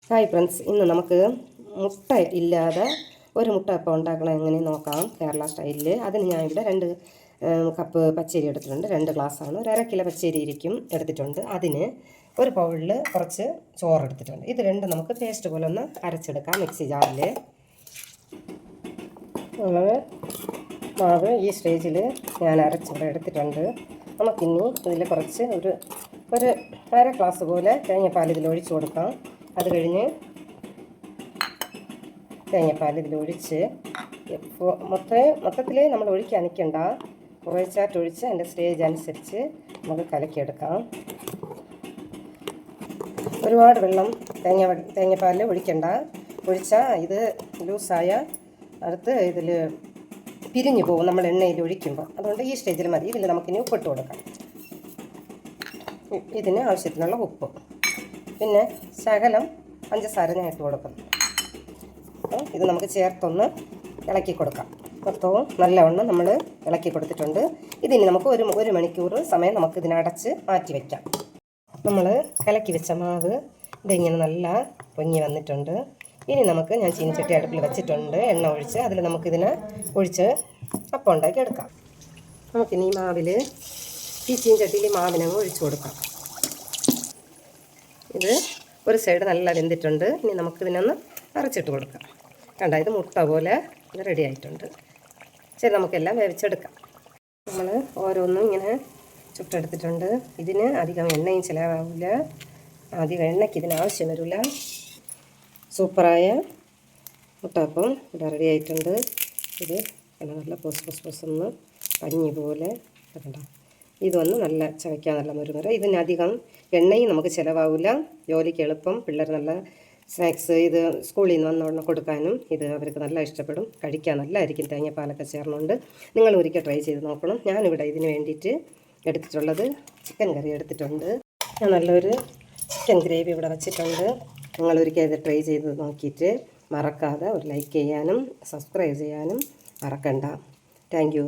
Hi friends, ഇന്ന് നമുക്ക് മുട്ട ഇല്ലാതെ ഒരു മുട്ട അപ്പം ഉണ്ടാക്കണം എങ്ങനെ നോക്കാം കേരള സ്റ്റൈലിൽ. അതിന് ഞാൻ ഇവിടെ 2 കപ്പ് പച്ചരി എടുത്തിട്ടുണ്ട്. 2 ഗ്ലാസ്സാണ്. ഒരു 1/2 കിലോ പച്ചരി ഇരിക്കും എടുത്തിട്ടുണ്ട്. അതിന് ഒരു ബൗളിൽ കുറച്ച് ചോറ് എടുത്തിട്ടുണ്ട്. ഇത് രണ്ടും നമുക്ക് പേസ്റ്റ് പോലെ ഒന്ന് അരച്ചെടുക്കാം മിക്സി ജാറിൽ. മാവ് ഈ സ്റ്റേജിൽ ഞാൻ അരച്ചിവിടെ എടുത്തിട്ടുണ്ട്. നമുക്കിനി ഇതിൽ കുറച്ച് ഒരു 1/2 ഗ്ലാസ് പോലെ തേങ്ങാപ്പാൽ ഇതിൽ ഒഴിച്ച് കൊടുക്കാം. അത് കഴിഞ്ഞ് തേങ്ങാപ്പാൽ ഇതിലൊഴിച്ച് മൊത്തത്തിൽ നമ്മൾ ഒഴിക്കാൻ നിൽക്കണ്ട, കുറച്ചായിട്ടൊഴിച്ച് അതിൻ്റെ സ്റ്റേജ് അനുസരിച്ച് നമുക്ക് കലക്കിയെടുക്കാം. ഒരുപാട് വെള്ളം തേങ്ങാപ്പാലിൽ ഒഴിക്കണ്ട. ഒഴിച്ചാൽ ഇത് ലൂസായ അടുത്ത് ഇതിൽ പിരിഞ്ഞു പോകും നമ്മൾ എണ്ണയിൽ ഒഴിക്കുമ്പോൾ. അതുകൊണ്ട് ഈ സ്റ്റേജിൽ മതി. ഇതിൽ നമുക്കിനി ഉപ്പിട്ട് കൊടുക്കാം. ഇതിന് ആവശ്യത്തിനുള്ള ഉപ്പ്, പിന്നെ ശകലം പഞ്ചസാര ഞാൻ ഇട്ട് കൊടുക്കുന്നു. ഇത് നമുക്ക് ചേർത്തൊന്ന് ഇളക്കി കൊടുക്കാം. മൊത്തവും നല്ലവണ്ണം നമ്മൾ ഇളക്കി കൊടുത്തിട്ടുണ്ട്. ഇതിനി നമുക്ക് ഒരു മണിക്കൂർ സമയം നമുക്ക് ഇതിനടച്ച് മാറ്റി വയ്ക്കാം. നമ്മൾ കലക്കി വെച്ച മാവ് ഇതിങ്ങനെ നല്ല പൊങ്ങി വന്നിട്ടുണ്ട്. ഇനി നമുക്ക് ഞാൻ ചീനിച്ചട്ടി അടുപ്പിൽ വെച്ചിട്ടുണ്ട്. എണ്ണ ഒഴിച്ച് അതിൽ നമുക്കിതിനെ ഒഴിച്ച് അപ്പം ഉണ്ടാക്കി എടുക്കാം. നമുക്കിനി ഈ ചീനിച്ചട്ടിയിൽ മാവിനങ്ങ് ഒഴിച്ചു കൊടുക്കാം. ഇത് ഒരു സൈഡ് നല്ല വെന്തിട്ടുണ്ട്. ഇനി നമുക്കിതിനൊന്ന് അരച്ചിട്ട് കൊടുക്കാം. കണ്ട, ഇത് മുട്ട പോലെ ഇത് റെഡി ആയിട്ടുണ്ട്. ശരി, നമുക്കെല്ലാം വേവിച്ചെടുക്കാം. നമ്മൾ ഓരോന്നും ഇങ്ങനെ ചുട്ടെടുത്തിട്ടുണ്ട്. ഇതിന് അധികം എണ്ണയും ചിലവാകില്ല, അധികം എണ്ണയ്ക്ക് ഇതിന് ആവശ്യം വരില്ല. സൂപ്പറായ മുട്ടപ്പം ഇവിടെ റെഡി ആയിട്ടുണ്ട്. ഇത് നല്ല പൊസ് പഞ്ഞി പോലെ കണ്ട. ഇതൊന്ന് നല്ല ചവയ്ക്കാൻ നല്ല മുരുമുര. ഇതിനധികം എണ്ണയും നമുക്ക് ചിലവാകില്ല. ജോലിക്ക് എളുപ്പം. പിള്ളേർ നല്ല സ്നാക്സ് ഇത് സ്കൂളിൽ നിന്ന് വന്ന ഉടനെ കൊടുക്കാനും ഇത് അവർക്ക് നല്ല ഇഷ്ടപ്പെടും. കഴിക്കാൻ നല്ലതായിരിക്കും തേങ്ങാപ്പാലൊക്കെ ചേർന്നുകൊണ്ട്. നിങ്ങൾ ഒരിക്കൽ ട്രൈ ചെയ്ത് നോക്കണം. ഞാനിവിടെ ഇതിന് വേണ്ടിയിട്ട് എടുത്തിട്ടുള്ളത് ചിക്കൻ കറി എടുത്തിട്ടുണ്ട്. ഞാൻ നല്ലൊരു ചിക്കൻ ഗ്രേവി ഇവിടെ വച്ചിട്ടുണ്ട്. നിങ്ങൾ ഒരിക്കൽ ഇത് ട്രൈ ചെയ്ത് നോക്കിയിട്ട് മറക്കാതെ ഒരു ലൈക്ക് ചെയ്യാനും സബ്സ്ക്രൈബ് ചെയ്യാനും മറക്കണ്ട. Thank you.